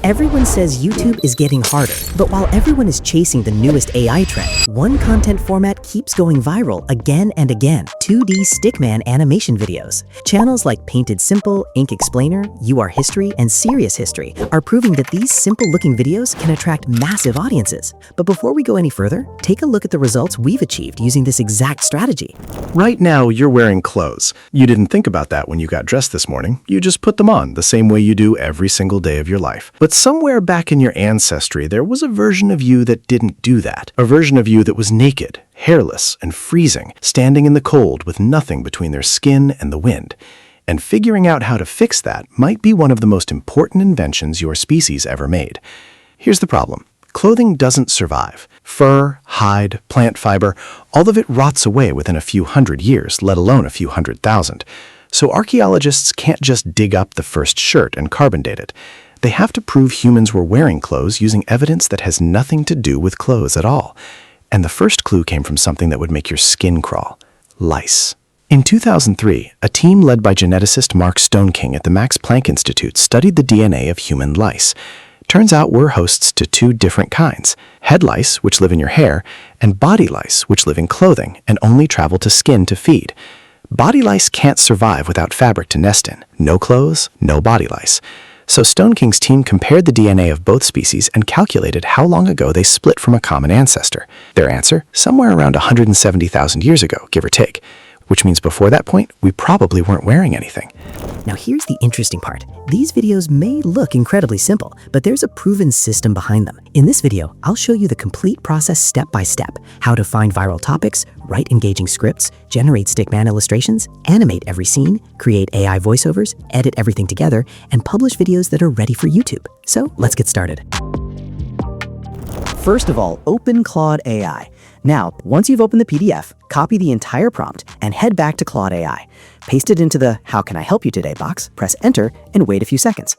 Everyone says YouTube is getting harder, but while everyone is chasing the newest AI trend, one content format keeps going viral again and again: 2D Stickman animation videos. Channels like Painted Simple, Ink Explainer, You Are History, and Serious History are proving that these simple-looking videos can attract massive audiences. But before we go any further, take a look at the results we've achieved using this exact strategy. Right now, you're wearing clothes. You didn't think about that when you got dressed this morning. You just put them on the same way you do every single day of your life. But somewhere back in your ancestry, there was a version of you that didn't do that. A version of you that was naked, hairless, and freezing, standing in the cold with nothing between their skin and the wind. And figuring out how to fix that might be one of the most important inventions your species ever made. Here's the problem. Clothing doesn't survive. Fur, hide, plant fiber, all of it rots away within a few hundred years, let alone a few 100,000. So archaeologists can't just dig up the first shirt and carbon date it. They have to prove humans were wearing clothes using evidence that has nothing to do with clothes at all. And the first clue came from something that would make your skin crawl: lice. In 2003, a team led by geneticist Mark Stoneking at the Max Planck Institute studied the DNA of human lice. Turns out we're hosts to two different kinds: head lice, which live in your hair, and body lice, which live in clothing and only travel to skin to feed. Body lice can't survive without fabric to nest in. No clothes, no body lice. So Stoneking's team compared the DNA of both species and calculated how long ago they split from a common ancestor. Their answer? Somewhere around 170,000 years ago, give or take. Which means before that point, we probably weren't wearing anything. Now here's the interesting part. These videos may look incredibly simple, but there's a proven system behind them. In this video, I'll show you the complete process step by step: how to find viral topics, write engaging scripts, generate Stickman illustrations, animate every scene, create AI voiceovers, edit everything together, and publish videos that are ready for YouTube. So let's get started. First of all, open Claude AI. Now, once you've opened the PDF, copy the entire prompt and head back to Claude AI. Paste it into the "How can I help you today" box, press enter, and wait a few seconds.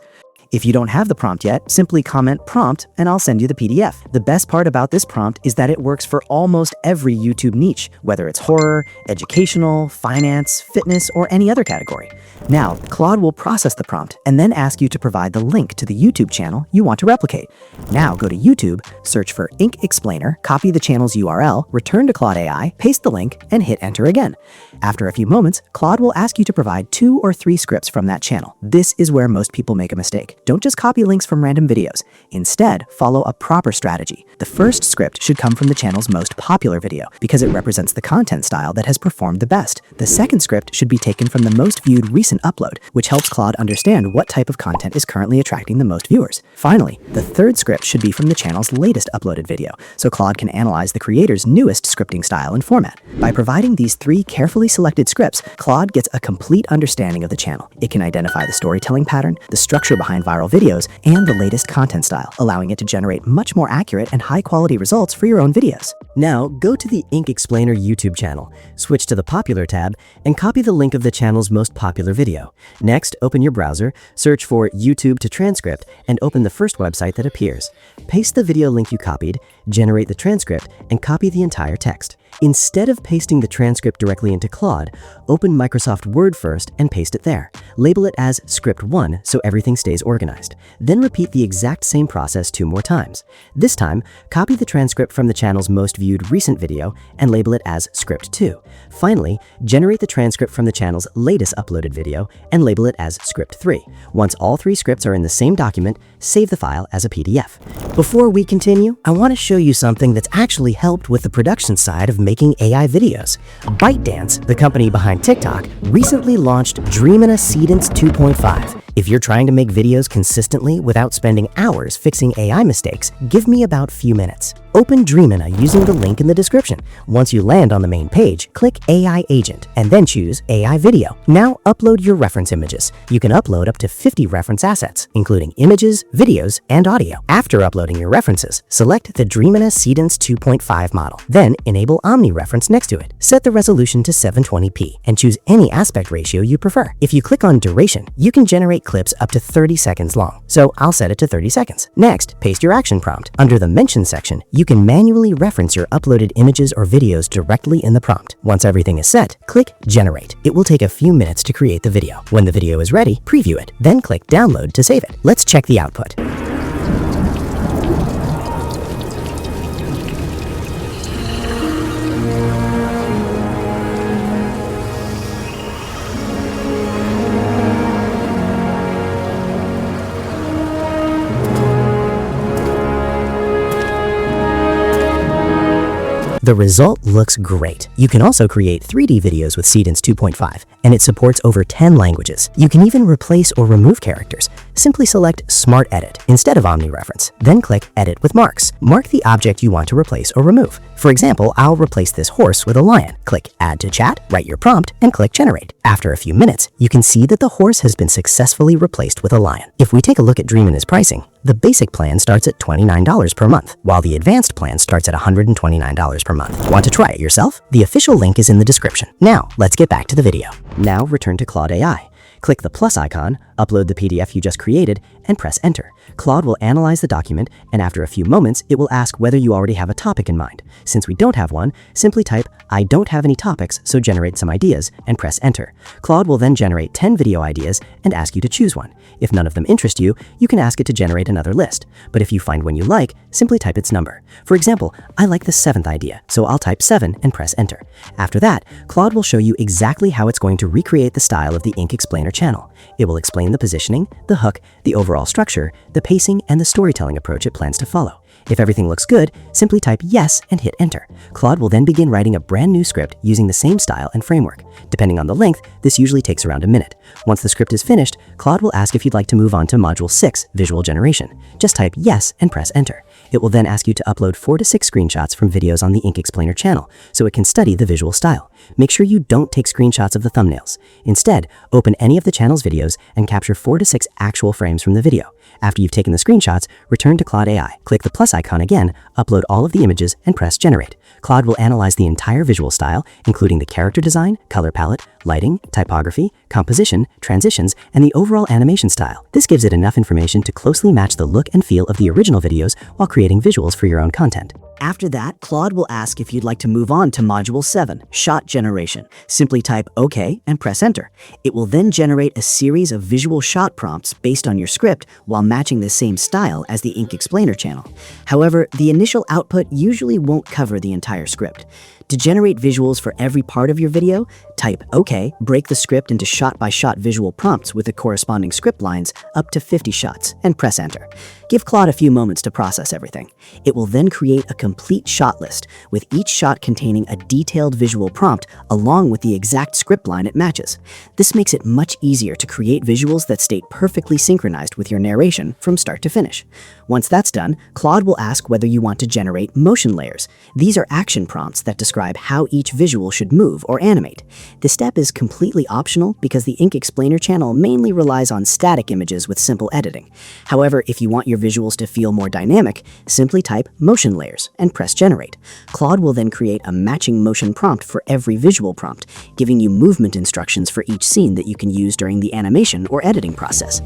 If you don't have the prompt yet, simply comment "prompt" and I'll send you the PDF. The best part about this prompt is that it works for almost every YouTube niche, whether it's horror, educational, finance, fitness, or any other category. Now, Claude will process the prompt and then ask you to provide the link to the YouTube channel you want to replicate. Now go to YouTube, search for Ink Explainer, copy the channel's URL, return to Claude AI, paste the link, and hit enter again. After a few moments, Claude will ask you to provide 2 or 3 scripts from that channel. This is where most people make a mistake. Don't just copy links from random videos. Instead, follow a proper strategy. The first script should come from the channel's most popular video because it represents the content style that has performed the best. The second script should be taken from the most viewed recent upload, which helps Claude understand what type of content is currently attracting the most viewers. Finally, the third script should be from the channel's latest uploaded video, so Claude can analyze the creator's newest scripting style and format. By providing these 3 carefully selected scripts, Claude gets a complete understanding of the channel. It can identify the storytelling pattern, the structure behind viral videos, and the latest content style, allowing it to generate much more accurate and high-quality results for your own videos. Now, go to the Ink Explainer YouTube channel, switch to the Popular tab, and copy the link of the channel's most popular video. Next, open your browser, search for YouTube to transcript, and open the first website that appears. Paste the video link you copied, generate the transcript, and copy the entire text. Instead of pasting the transcript directly into Claude, open Microsoft Word first and paste it there. Label it as Script 1 so everything stays organized. Then repeat the exact same process 2 more times. This time, copy the transcript from the channel's most viewed recent video and label it as Script 2. Finally, generate the transcript from the channel's latest uploaded video and label it as Script 3. Once all 3 scripts are in the same document, save the file as a PDF. Before we continue, I want to show you something that's actually helped with the production side of making AI videos. ByteDance, the company behind TikTok, recently launched Dreamina Seedance 2.5. If you're trying to make videos consistently without spending hours fixing AI mistakes, give me about a few minutes. Open Dreamina using the link in the description. Once you land on the main page, click AI Agent and then choose AI Video. Now upload your reference images. You can upload up to 50 reference assets, including images, videos, and audio. After uploading your references, select the Dreamina Seedance 2.5 model. Then enable Omni-Reference next to it. Set the resolution to 720p and choose any aspect ratio you prefer. If you click on Duration, you can generate clips up to 30 seconds long. So I'll set it to 30 seconds. Next, paste your action prompt. Under the Mention section, you can manually reference your uploaded images or videos directly in the prompt. Once everything is set, click Generate. It will take a few minutes to create the video. When the video is ready, preview it, then click Download to save it. Let's check the output. The result looks great. You can also create 3D videos with Seedance 2.5, and it supports over 10 languages. You can even replace or remove characters. Simply select Smart Edit instead of Omnireference, then click Edit with Marks. Mark the object you want to replace or remove. For example, I'll replace this horse with a lion. Click Add to Chat, write your prompt, and click Generate. After a few minutes, you can see that the horse has been successfully replaced with a lion. If we take a look at dreamina's pricing, the basic plan starts at $29 per month, while the advanced plan starts at $129 per month. Want to try it yourself? The official link is in the description. Now, let's get back to the video. Now return to Claude AI. Click the plus icon, upload the PDF you just created, and press Enter. Claude will analyze the document, and after a few moments, it will ask whether you already have a topic in mind. Since we don't have one, simply type, I don't have any topics, so generate some ideas, and press Enter. Claude will then generate 10 video ideas and ask you to choose one. If none of them interest you, you can ask it to generate another list. But if you find one you like, simply type its number. For example, I like the 7th idea, so I'll type 7 and press Enter. After that, Claude will show you exactly how it's going to recreate the style of the Ink Explainer channel. It will explain the positioning, the hook, the overall structure, the pacing, and the storytelling approach it plans to follow. If everything looks good, simply type yes and hit enter. Claude will then begin writing a brand new script using the same style and framework. Depending on the length, this usually takes around a minute. Once the script is finished, Claude will ask if you'd like to move on to Module 6, Visual Generation. Just type yes and press enter. It will then ask you to upload 4 to 6 screenshots from videos on the Ink Explainer channel so it can study the visual style. Make sure you don't take screenshots of the thumbnails. Instead, open any of the channel's videos and capture 4 to 6 actual frames from the video. After you've taken the screenshots, return to Claude AI. Click the plus icon again, upload all of the images, and press Generate. Claude will analyze the entire visual style, including the character design, color palette, lighting, typography, composition, transitions, and the overall animation style. This gives it enough information to closely match the look and feel of the original videos while creating visuals for your own content. After that, Claude will ask if you'd like to move on to Module 7, Shot Generation. Simply type OK and press Enter. It will then generate a series of visual shot prompts based on your script while matching the same style as the Ink Explainer channel. However, the initial output usually won't cover the entire script. To generate visuals for every part of your video, type OK, break the script into shot-by-shot visual prompts with the corresponding script lines up to 50 shots, and press Enter. Give Claude a few moments to process everything. It will then create a complete shot list, with each shot containing a detailed visual prompt along with the exact script line it matches. This makes it much easier to create visuals that stay perfectly synchronized with your narration from start to finish. Once that's done, Claude will ask whether you want to generate motion layers. These are action prompts that describe how each visual should move or animate. This step is completely optional because the Ink Explainer channel mainly relies on static images with simple editing. However, if you want your visuals to feel more dynamic, simply type motion layers and press Generate. Claude will then create a matching motion prompt for every visual prompt, giving you movement instructions for each scene that you can use during the animation or editing process.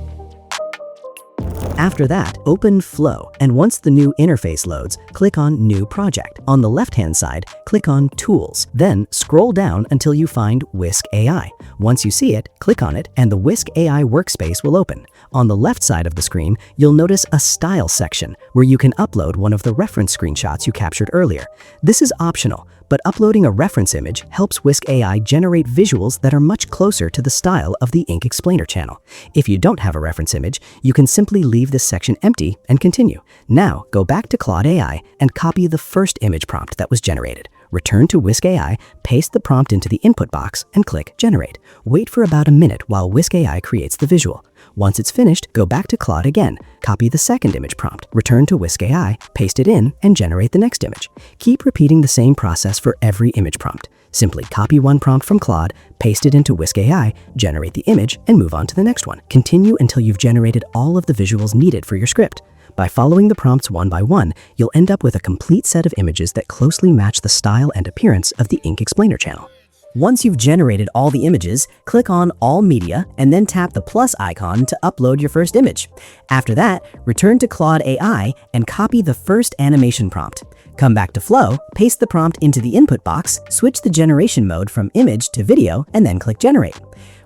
After that, open Flow, and once the new interface loads, click on New Project. On the left-hand side, click on Tools, then scroll down until you find Whisk AI. Once you see it, click on it, and the Whisk AI workspace will open. On the left side of the screen, you'll notice a Style section, where you can upload one of the reference screenshots you captured earlier. This is optional, but uploading a reference image helps Whisk AI generate visuals that are much closer to the style of the Ink Explainer channel. If you don't have a reference image, you can simply leave this section empty and continue. Now, go back to Claude AI and copy the first image prompt that was generated. Return to Whisk AI, paste the prompt into the input box, and click Generate. Wait for about a minute while Whisk AI creates the visual. Once it's finished, go back to Claude again, copy the second image prompt, return to Whisk AI, paste it in, and generate the next image. Keep repeating the same process for every image prompt. Simply copy one prompt from Claude, paste it into Whisk AI, generate the image, and move on to the next one. Continue until you've generated all of the visuals needed for your script. By following the prompts one by one, you'll end up with a complete set of images that closely match the style and appearance of the Ink Explainer channel. Once you've generated all the images, click on All Media and then tap the plus icon to upload your first image. After that, return to Claude AI and copy the first animation prompt. Come back to Flow, paste the prompt into the input box, switch the generation mode from image to video, and then click Generate.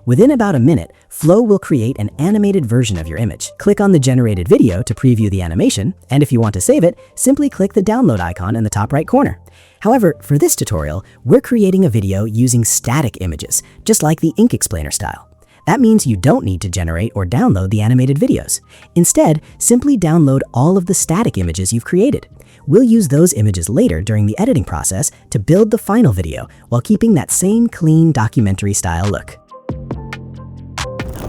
Within about a minute, Flow will create an animated version of your image. Click on the generated video to preview the animation, and if you want to save it, simply click the download icon in the top right corner. However, for this tutorial, we're creating a video using static images, just like the Ink Explainer style. That means you don't need to generate or download the animated videos. Instead, simply download all of the static images you've created. We'll use those images later during the editing process to build the final video while keeping that same clean documentary-style look.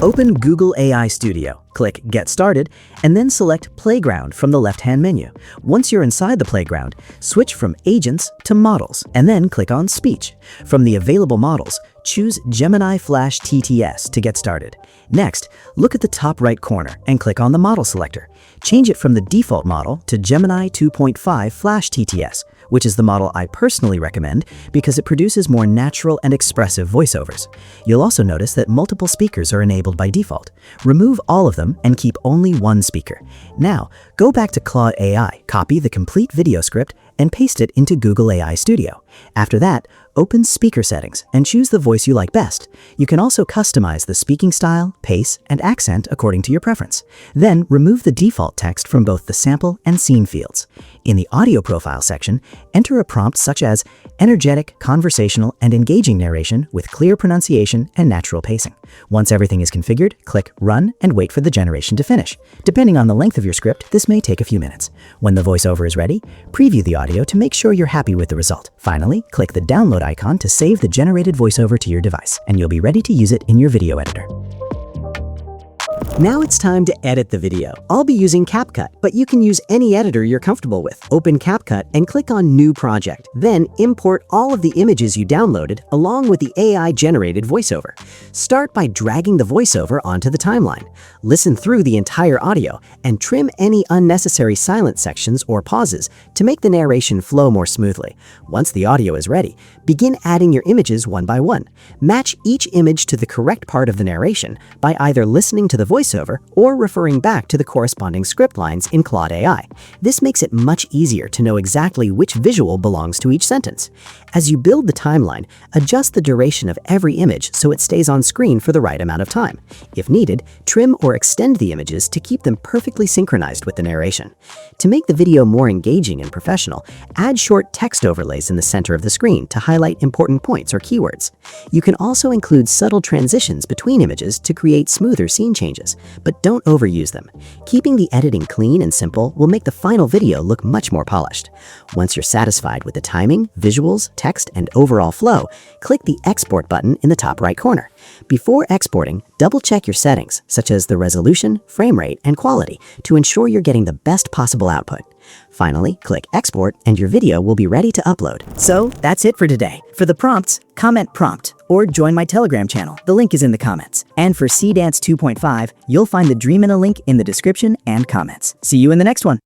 Open Google AI Studio, click Get Started, and then select Playground from the left-hand menu. Once you're inside the playground, switch from Agents to Models, and then click on Speech. From the available models, choose Gemini Flash TTS to get started. Next, look at the top right corner and click on the model selector. Change it from the default model to Gemini 2.5 Flash TTS, which is the model I personally recommend because it produces more natural and expressive voiceovers. You'll also notice that multiple speakers are enabled by default. Remove all of them and keep only one speaker. Now, go back to Claude AI, copy the complete video script, and paste it into Google AI Studio. After that, open Speaker Settings and choose the voice you like best. You can also customize the speaking style, pace, and accent according to your preference. Then remove the default text from both the sample and scene fields. In the audio profile section, enter a prompt such as energetic, conversational, and engaging narration with clear pronunciation and natural pacing. Once everything is configured, click Run and wait for the generation to finish. Depending on the length of your script, this may take a few minutes. When the voiceover is ready, preview the audio to make sure you're happy with the result. Finally, click the download icon to save the generated voiceover to your device, and you'll be ready to use it in your video editor. Now it's time to edit the video. I'll be using CapCut, but you can use any editor you're comfortable with. Open CapCut and click on New Project. Then import all of the images you downloaded along with the AI-generated voiceover. Start by dragging the voiceover onto the timeline. Listen through the entire audio and trim any unnecessary silent sections or pauses to make the narration flow more smoothly. Once the audio is ready, begin adding your images one by one. Match each image to the correct part of the narration by either listening to the voiceover or referring back to the corresponding script lines in Claude AI. This makes it much easier to know exactly which visual belongs to each sentence. As you build the timeline, adjust the duration of every image so it stays on screen for the right amount of time. If needed, trim or extend the images to keep them perfectly synchronized with the narration. To make the video more engaging and professional, add short text overlays in the center of the screen to highlight important points or keywords. You can also include subtle transitions between images to create smoother scene changes, but don't overuse them. Keeping the editing clean and simple will make the final video look much more polished. Once you're satisfied with the timing, visuals, text, and overall flow, click the Export button in the top right corner. Before exporting, double-check your settings, such as the resolution, frame rate, and quality, to ensure you're getting the best possible output. Finally, click Export and your video will be ready to upload. So that's it for today. For the prompts, comment prompt or join my Telegram channel. The link is in the comments. And for Seedance 2.5, you'll find the dreamina link in the description and comments. See you in the next one.